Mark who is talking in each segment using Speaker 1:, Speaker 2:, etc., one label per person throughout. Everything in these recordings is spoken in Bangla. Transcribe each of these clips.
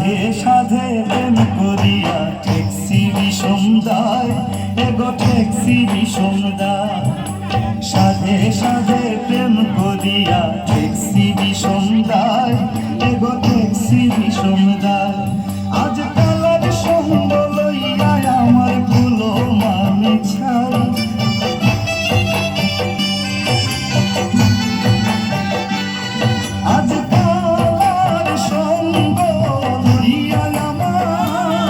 Speaker 1: সাধে সাধে প্রেম করিয়া ঠেকছি বিষম দায়, এগো ঠেকছি বিষম দায়। সাধে সাধে প্রেম করিয়া ঠেকছি বিষম দায়, এগো ঠেকছি বিষম দায়। আজ কালার সঙ্গ লইয়া আমার কুলো মানে ছাই, আজ কালার সঙ্গ লইয়া আমার,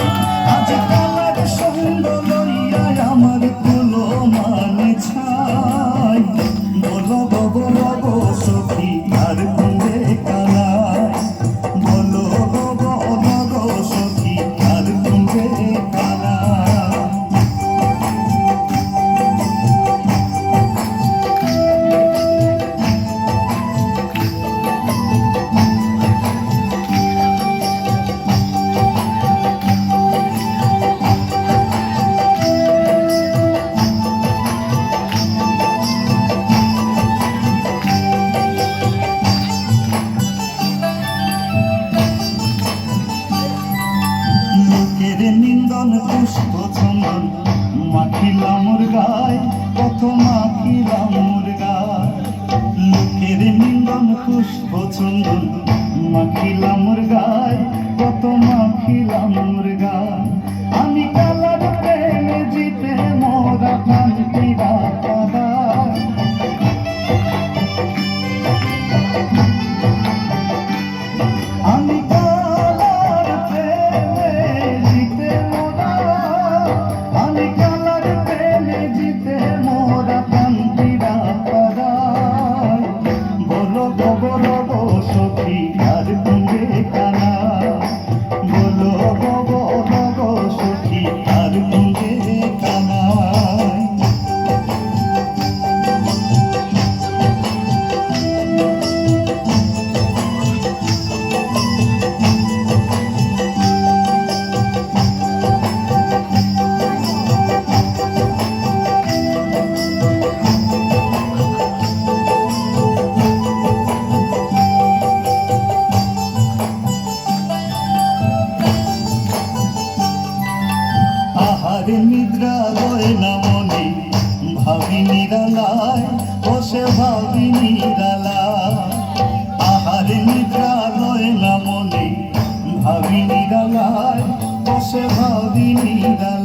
Speaker 1: আজ কালার সঙ্গ লইয়া আমার কুলো মানে ছাই। বলো গো গো সখী আর কুঁড়ে কানায়, বলো গো গো সখী আর কুঁড়ে কানায়। নিন্দন পুষ্প চন্দন মাখিলাম মোর গায়, কত মাখিলাম মোর গায়। লোকের নিন্দন পুষ্প চন্দন মাখিলাম মোর গায়, কত মাখিলাম মোর গায়। আমি কালার প্রেমে জিতে মোরা কান্তিরা কাদায়, আমি সখী আর কুঁড়ে কানায়, বলো গো সখী আর কুঁড়ে কানায়। আহারে নিদ্রা লয় না মনে ভাবি নিরালায়, বসে ভাবি নিরালায়। আহারে নিদ্রা লয় না মনে ভাবি নিরালায়, বসে ভাবি নিরালায়।